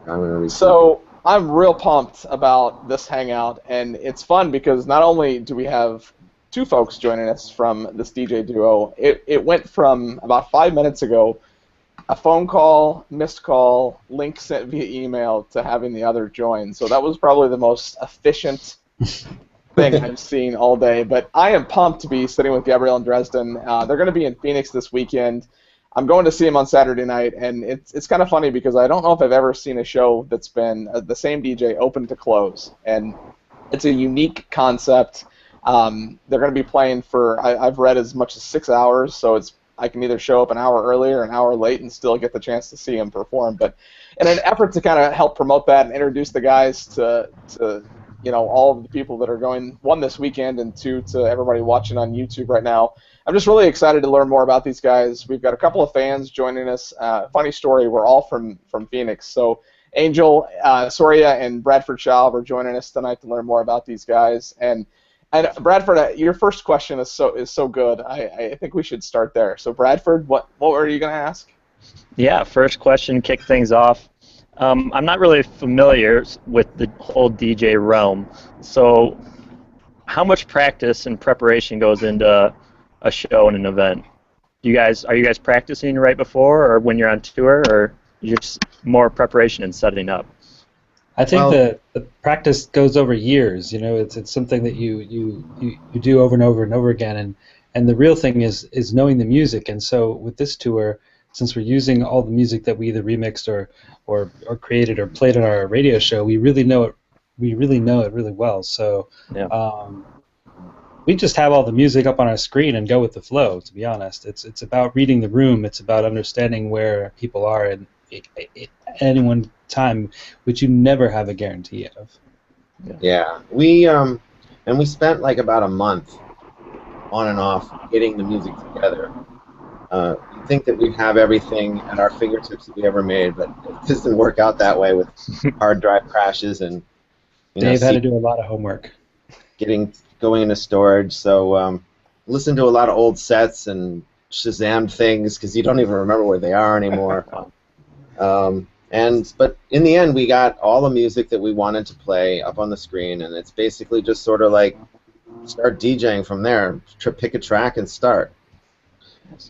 I'm gonna receive. So I'm real pumped about this hangout, and it's fun because not only do we have two folks joining us from this DJ duo, it went from about 5 minutes ago, a phone call, missed call, link sent via email to having the other join. So that was probably the most efficient thing I've seen all day. But I am pumped to be sitting with Gabriel and Dresden. They're going to be in Phoenix this weekend. I'm going to see him on Saturday night, and it's kind of funny because I don't know if I've ever seen a show that's been the same DJ open to close, and it's a unique concept. They're going to be playing for I've read as much as 6 hours, so I can either show up an hour early or an hour late and still get the chance to see him perform. But in an effort to kind of help promote that and introduce the guys to all of the people that are going, one, this weekend, and two, to everybody watching on YouTube right now, I'm just really excited to learn more about these guys. We've got a couple of fans joining us. Funny story, we're all from Phoenix. So Angel, Soria, and Bradford Shaw are joining us tonight to learn more about these guys. And Bradford, your first question is so good. I think we should start there. So Bradford, what were you going to ask? Yeah, first question, kick things off. I'm not really familiar with the whole DJ realm, so how much practice and preparation goes into a show and an event? Are you guys practicing right before or when you're on tour, or just more preparation and setting up? I think the practice goes over years. It's something that you do over and over and over again, and the real thing is knowing the music. And so with this tour, since we're using all the music that we either remixed or created or played on our radio show, we really know it. We really know it really well. So Yeah. We just have all the music up on our screen and go with the flow. To be honest, it's about reading the room. It's about understanding where people are at any one time, which you never have a guarantee of. Yeah, we spent like about a month on and off getting the music together. You think that we'd have everything at our fingertips that we ever made, but it doesn't work out that way with hard drive crashes and Dave had to do a lot of homework. Going into storage. So listen to a lot of old sets and Shazam things because you don't even remember where they are anymore. But in the end, we got all the music that we wanted to play up on the screen, and it's basically just sort of like start DJing from there. Pick a track and start.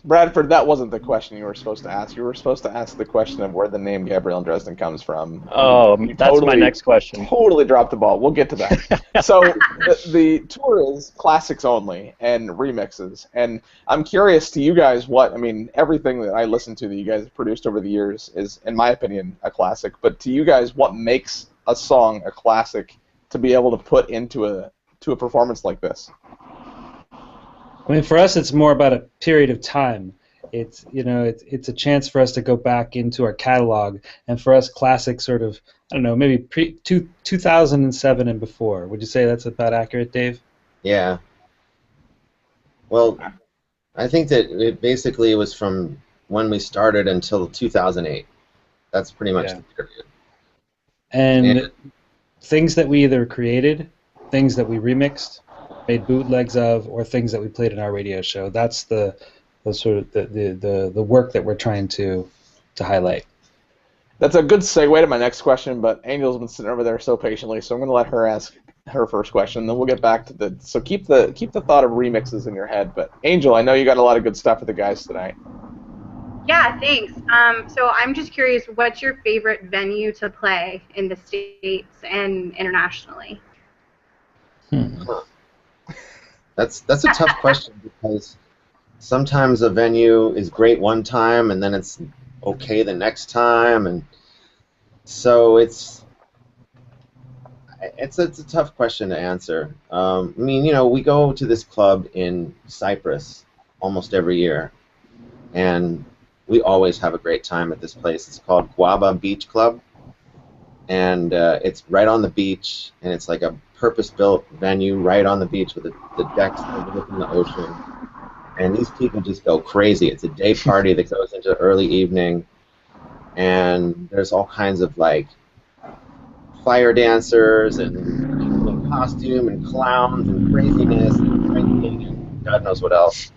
Bradford, that wasn't the question you were supposed to ask. You were supposed to ask the question of where the name Gabriel Dresden comes from. Oh, that's my next question. Totally dropped the ball. We'll get to that. So the tour is classics only and remixes. And I'm curious to you guys everything that I listen to that you guys have produced over the years is, in my opinion, a classic. But to you guys, what makes a song a classic to be able to put into a performance like this? I mean, for us, it's more about a period of time. It's a chance for us to go back into our catalog, and for us, classic sort of, I don't know, maybe 2007 and before. Would you say that's about accurate, Dave? Yeah. Well, I think that it basically was from when we started until 2008. That's pretty much the period. And things that we either created, things that we remixed, made bootlegs of, or things that we played in our radio show. That's the sort of the work that we're trying to highlight. That's a good segue to my next question, but Angel's been sitting over there so patiently, so I'm going to let her ask her first question, then we'll get back to so keep the thought of remixes in your head. But Angel, I know you got a lot of good stuff for the guys tonight. Yeah, thanks. So I'm just curious, what's your favorite venue to play in the States and internationally? That's a tough question because sometimes a venue is great one time and then it's okay the next time, and so it's a tough question to answer. We go to this club in Cyprus almost every year, and we always have a great time at this place. It's called Guaba Beach Club, and it's right on the beach, and it's like a purpose-built venue right on the beach with the decks overlooking the ocean. And these people just go crazy. It's a day party that goes into early evening, and there's all kinds of like fire dancers and people in costume and clowns and craziness and drinking and God knows what else.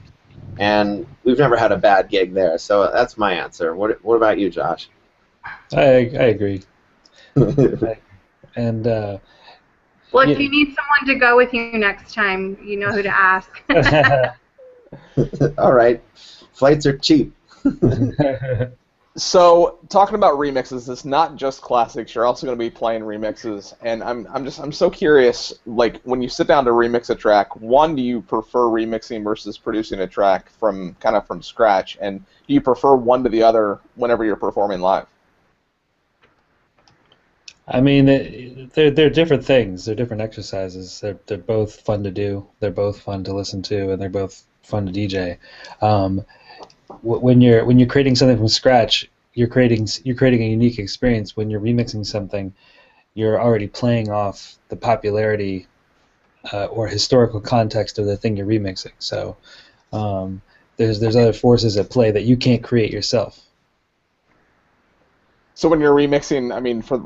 And we've never had a bad gig there, so that's my answer. What about you, Josh? I agree. And Well, if you need someone to go with you next time, you know who to ask. All right, flights are cheap. So, talking about remixes, it's not just classics. You're also going to be playing remixes, and I'm so curious. Like, when you sit down to remix a track, one, do you prefer remixing versus producing a track from scratch, and do you prefer one to the other whenever you're performing live? I mean, they're different things. They're different exercises. They're both fun to do. They're both fun to listen to, and they're both fun to DJ. When you're creating something from scratch, you're creating a unique experience. When you're remixing something, you're already playing off the popularity or historical context of the thing you're remixing. So there's other forces at play that you can't create yourself. So when you're remixing, I mean, for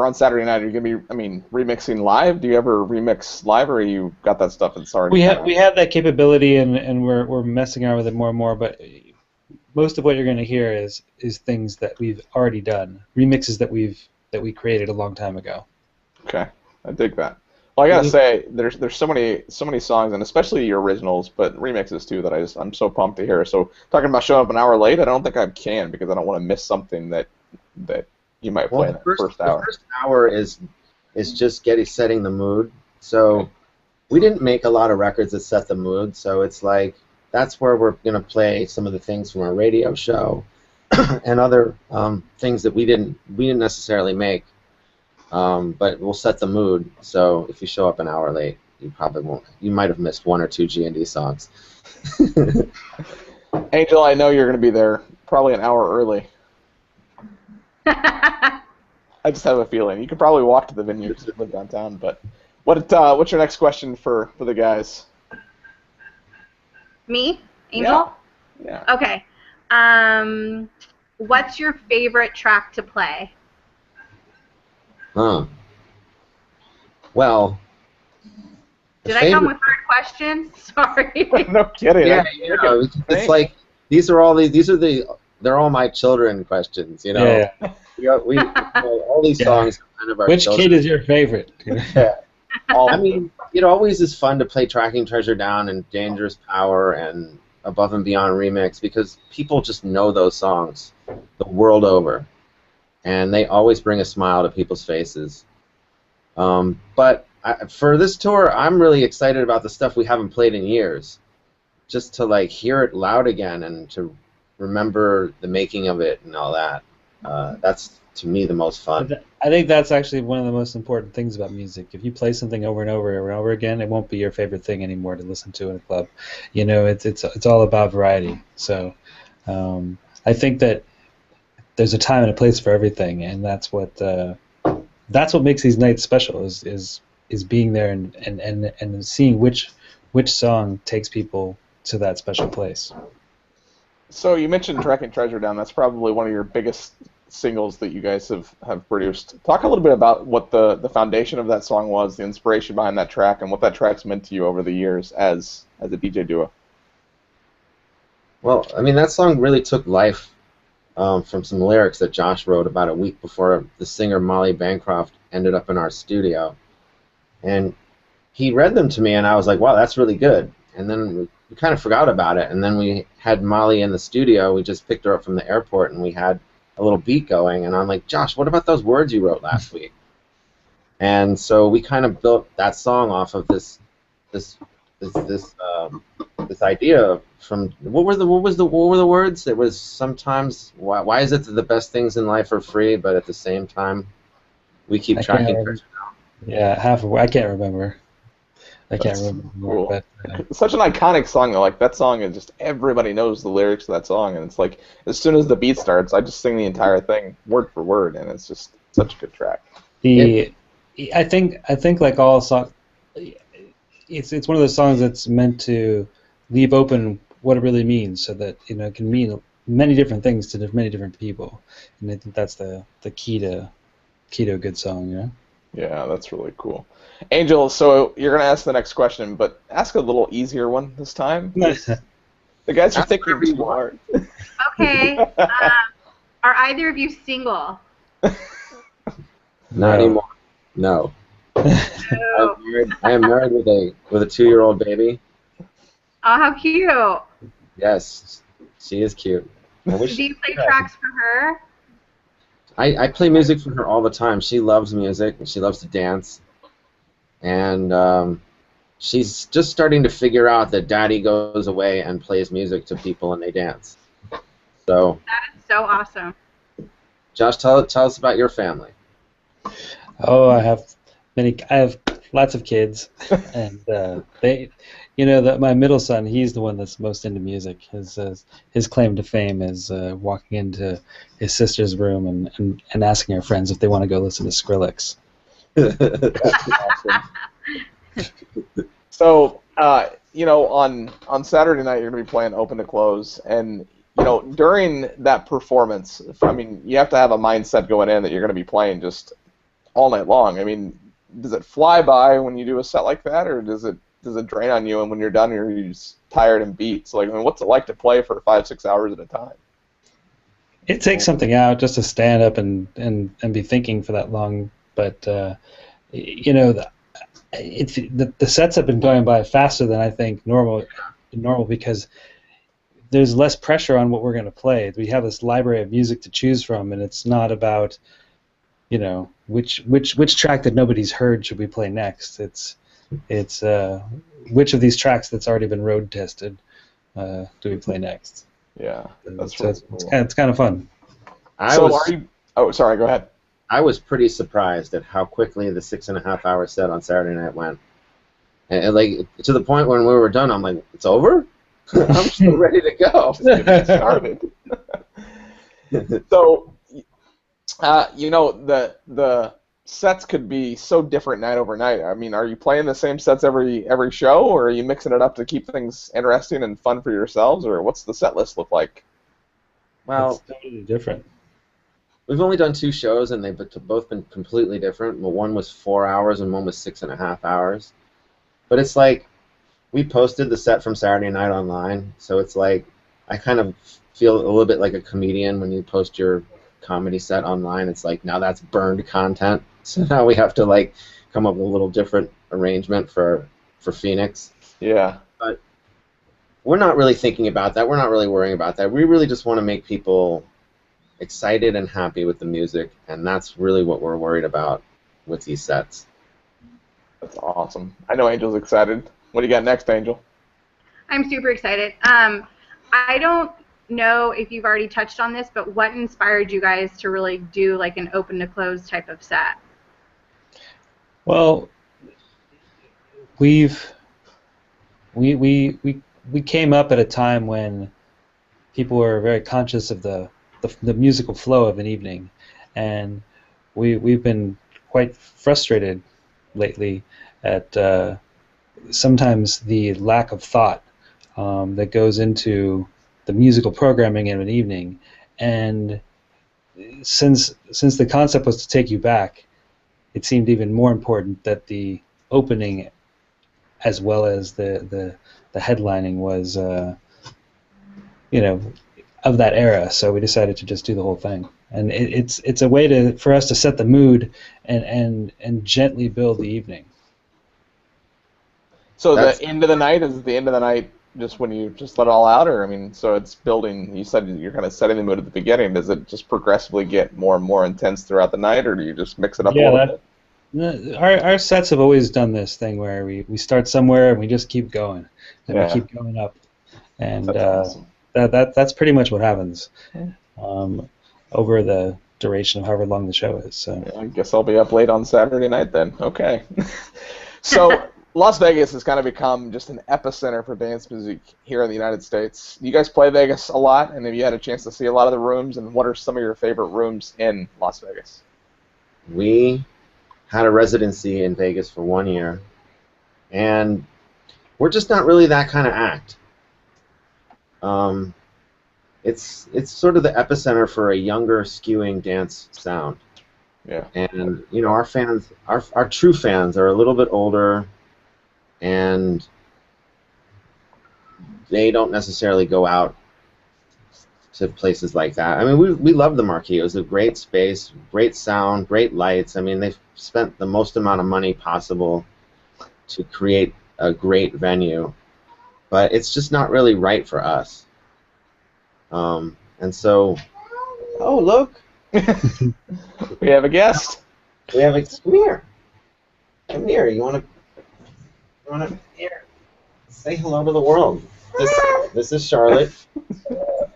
on Saturday night, are you gonna be, remixing live? Do you ever remix live, or you got that stuff that's already? We have that capability, and we're messing around with it more and more. But most of what you're going to hear is things that we've already done, remixes that we created a long time ago. Okay, I dig that. Well, I gotta say, there's so many songs, and especially your originals, but remixes too, that I'm so pumped to hear. So talking about showing up an hour late, I don't think I can, because I don't want to miss something that you might play in the first hour. The first hour is just setting the mood. So we didn't make a lot of records that set the mood. So it's like that's where we're gonna play some of the things from our radio show and other things that we didn't necessarily make. But we'll set the mood. So if you show up an hour late, you probably won't. You might have missed one or two G&D songs. Angel, I know you're gonna be there probably an hour early. I just have a feeling. You could probably walk to the venue because you live downtown. But what's your next question for the guys? Me? Angel? Yeah. Okay. What's your favorite track to play? Well, did I come with hard questions? Sorry. No kidding. Yeah, it's like they're all my children questions, you know. Yeah. We all these songs are kind of our Which children. kid is your favorite? Yeah. I mean, it always is fun to play Tracking Treasure Down and Dangerous Power and Above and Beyond Remix, because people just know those songs the world over, and they always bring a smile to people's faces. But for this tour, I'm really excited about the stuff we haven't played in years, just to hear it loud again and to remember the making of it and all that. That's, to me, the most fun. I think that's actually one of the most important things about music. If you play something over and over and over again, it won't be your favorite thing anymore to listen to in a club. You know, it's all about variety. So I think that there's a time and a place for everything, and that's what makes these nights special. Is being there and seeing which song takes people to that special place. So you mentioned Tracking Treasure Down. That's probably one of your biggest singles that you guys have produced. Talk a little bit about what the foundation of that song was, the inspiration behind that track, and what that track's meant to you over the years as a DJ duo. Well, I mean, that song really took life from some lyrics that Josh wrote about a week before the singer Molly Bancroft ended up in our studio. And he read them to me, and I was like, wow, that's really good. And then we kind of forgot about it. And then we had Molly in the studio. We just picked her up from the airport, and we had a little beat going. And I'm like, Josh, what about those words you wrote last week? And so we kind of built that song off of this idea from what were the words? It was sometimes why is it that the best things in life are free, but at the same time we keep tracking. Yeah, I can't remember. I can't remember. Cool. But, It's such an iconic song, though. Like, that song is just, everybody knows the lyrics to that song, and it's like, as soon as the beat starts, I just sing the entire thing word for word, and it's just such a good track. I think like all songs, it's one of those songs that's meant to leave open what it really means, so that it can mean many different things to many different people, and I think that's the key to a good song, Yeah, that's really cool. Angel, so you're going to ask the next question, but ask a little easier one this time. The guys are thinking too hard. Okay. Are either of you single? Not No. anymore. No. Oh, I am married with a 2-year-old baby. oh, how cute. Yes, she is cute. I wish Do she you play could. tracks for her? I play music for her all the time. She loves music and she loves to dance. And she's just starting to figure out that Daddy goes away and plays music to people and they dance. So, That is so awesome. Josh, tell us about your family. Oh, I have lots of kids, and they, my middle son, he's the one that's most into music. His claim to fame is walking into his sister's room and asking her friends if they want to go listen to Skrillex. So, on Saturday night you're going to be playing Open to Close, and during that performance, I mean, you have to have a mindset going in that you're going to be playing just all night long. I mean, does it fly by when you do a set like that, or does it drain on you, and when you're done, you're just tired and beat? So, like, I mean, what's it like to play for 5-6 hours at a time? It takes something out just to stand up and be thinking for that long, but the sets have been going by faster than I think normal because there's less pressure on what we're going to play. We have this library of music to choose from, and it's not about which track that nobody's heard should we play next. It's which of these tracks that's already been road tested do we play next. Yeah, that's so really cool. it's kind of fun. Oh, sorry, go ahead. I was pretty surprised at how quickly the 6.5-hour set on Saturday night went, and like to the point when we were done, I'm like, it's over. I'm still ready to go. Just getting started. So, the sets could be so different night over night. I mean, are you playing the same sets every show, or are you mixing it up to keep things interesting and fun for yourselves, or what's the set list look like? Well, It's totally different. we've only done 2 shows, and they've both been completely different. Well, one was 4 hours, and one was 6.5 hours. But it's like we posted the set from Saturday night online, so it's like I kind of feel a little bit like a comedian when you post your comedy set online. It's like now that's burned content, so now we have to like come up with a little different arrangement for Phoenix. Yeah. But we're not really thinking about that. We're not really worrying about that. We really just want to make people excited and happy with the music, and that's really what we're worried about with these sets. That's awesome. I know Angel's excited. What do you got next, Angel? I'm super excited. I don't know if you've already touched on this, but what inspired you guys to really do like an open to close type of set? Well, we came up at a time when people were very conscious of the musical flow of an evening, and we've been quite frustrated lately at sometimes the lack of thought that goes into the musical programming of an evening. And since the concept was to take you back, it seemed even more important that the opening as well as the headlining was of that era. So we decided to just do the whole thing, and it's a way for us to set the mood and gently build the evening. So the end of the night, is the end of the night just when you just let it all out, or I mean, so it's building. You said you're kind of setting the mood at the beginning. Does it just progressively get more and more intense throughout the night, or do you just mix it up a little bit? Our sets have always done this thing where we start somewhere and we just keep going, and we keep going up, and That's awesome. that's pretty much what happens over the duration of however long the show is. So Yeah, I guess I'll be up late on Saturday night then. Okay. So Las Vegas has kind of become just an epicenter for dance music here in the United States. You guys play Vegas a lot, and have you had a chance to see a lot of the rooms, and what are some of your favorite rooms in Las Vegas? We had a residency in Vegas for 1 year, and we're just not really that kind of act. It's sort of the epicenter for a younger, skewing dance sound. Yeah. And our fans, our true fans, are a little bit older, and they don't necessarily go out to places like that. I mean, we love the Marquee. It was a great space, great sound, great lights. I mean, they've spent the most amount of money possible to create a great venue, but it's just not really right for us. And so, oh look, We have a guest. we have a come here. Come here. You want to here? Say hello to the world. This is Charlotte,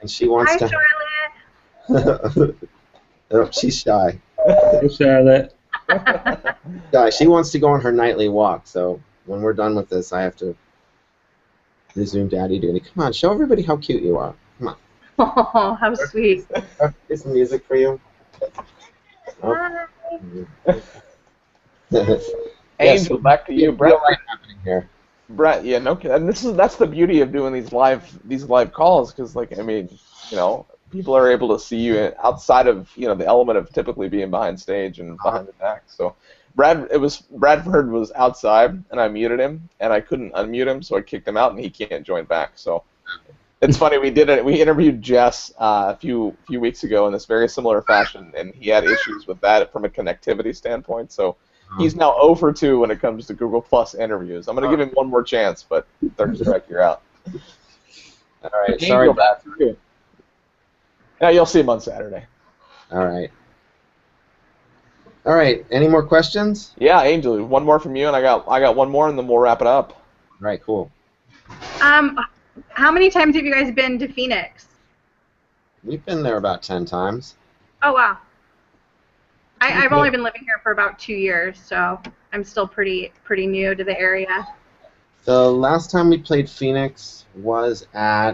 and she wants Hi, to. Charlotte. Oh, she's shy. Hey, Charlotte. Shy. She wants to go on her nightly walk. So when we're done with this, I have to resume daddy duty. Come on, show everybody how cute you are. Come on. Oh, how sweet. Here's some music for you. Oh. Hi. Angel, back to you, Brett. Real life happening here. Brett, yeah, no, and that's the beauty of doing these live calls, because like, I mean, you know, people are able to see you outside of, you know, the element of typically being behind stage and behind the deck. So Bradford was outside, and I muted him, and I couldn't unmute him, so I kicked him out, and he can't join back. So it's funny, we interviewed Jess a few weeks ago in this very similar fashion, and he had issues with that from a connectivity standpoint. So he's now 0 for 2 when it comes to Google Plus interviews. I'm going to give him one more chance, but third strike, you're out. All right, sorry, Brad. Yeah, you'll see him on Saturday. All right. All right. Any more questions? Yeah, Angel, one more from you, and I got one more, and then we'll wrap it up. All right, cool. How many times have you guys been to Phoenix? We've been there about 10 times. Oh, wow. I've only been living here for about 2 years, so I'm still pretty new to the area. The last time we played Phoenix was at,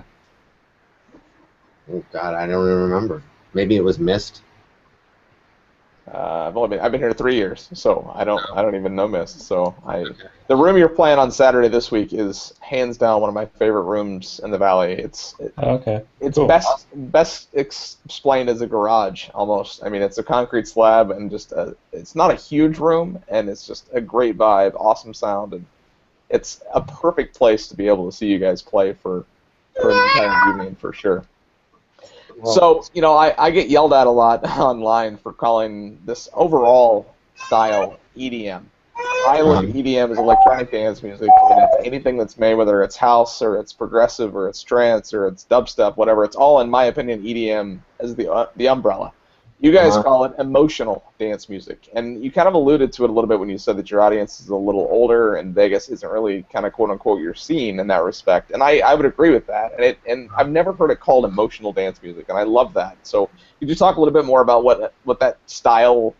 oh God, I don't even remember. Maybe it was Mist. I've been here 3 years, so I don't even know Mist. So the room you're playing on Saturday this week is hands down one of my favorite rooms in the Valley. It's Cool. best explained as a garage almost. I mean, it's a concrete slab and just it's not a huge room, and it's just a great vibe, awesome sound, and it's a perfect place to be able to see you guys play for an entire evening for sure. So, you know, I get yelled at a lot online for calling this overall style EDM. I look at EDM as electronic dance music, and it's anything that's made, whether it's house or it's progressive or it's trance or it's dubstep, whatever. It's all, in my opinion, EDM as the umbrella. You guys call it emotional dance music, and you kind of alluded to it a little bit when you said that your audience is a little older and Vegas isn't really kind of quote-unquote your scene in that respect, and I would agree with that, and I've never heard it called emotional dance music, and I love that. So could you talk a little bit more about what that style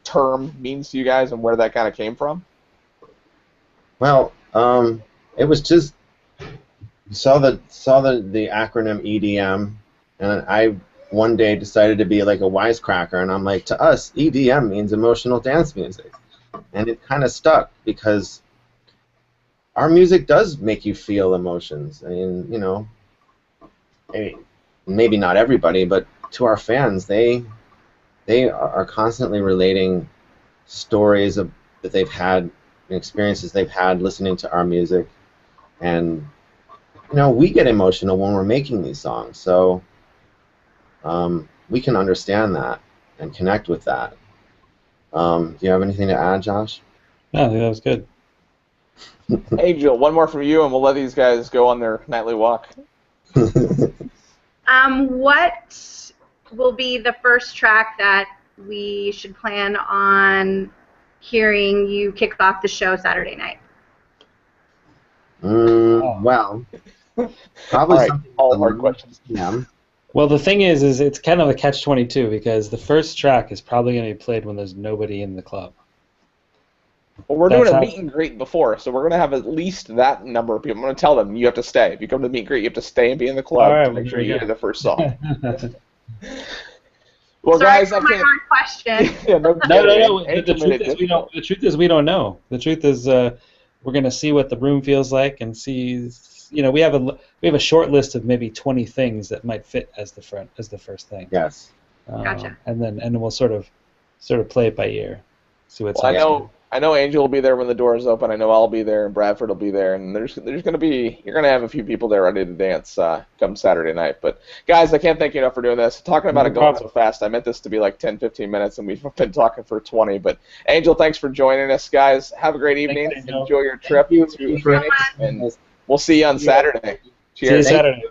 term means to you guys and where that kind of came from? Well, it was just saw the acronym EDM, and I one day decided to be like a wisecracker, and I'm like, to us, EDM means emotional dance music. And it kind of stuck because our music does make you feel emotions. I mean, you know, maybe not everybody, but to our fans, they are constantly relating stories that they've had, experiences they've had listening to our music. And, you know, we get emotional when we're making these songs. So we can understand that and connect with that. Do you have anything to add, Josh? No, I think that was good. Angel, one more from you, and we'll let these guys go on their nightly walk. What will be the first track that we should plan on hearing you kick off the show Saturday night? Well, probably right, something all hard questions. Yeah. Well, the thing is it's kind of a catch-22 because the first track is probably going to be played when there's nobody in the club. Well, we're doing a meet and greet before, so we're going to have at least that number of people. I'm going to tell them, you have to stay. If you come to the meet and greet, you have to stay and be in the club to make sure you hear the first song. Well, sorry guys, for my hard question. Yeah, no. The truth is we don't know. The truth is we're going to see what the room feels like and see. You know, we have a short list of maybe 20 things that might fit as the first thing. Yes. Gotcha. And then we'll sort of play it by ear. See what's I I know Angel will be there when the doors open. I know I'll be there, and Bradford will be there, and there's going to be, you're going to have a few people there ready to dance come Saturday night. But guys, I can't thank you enough for doing this. Talking about it going so fast, I meant this to be like 10, 15 minutes, and we've been talking for 20. But Angel, thanks for joining us, guys. Have a great evening. Enjoy your trip to Phoenix, and we'll see you on Saturday. Cheers. See you Saturday.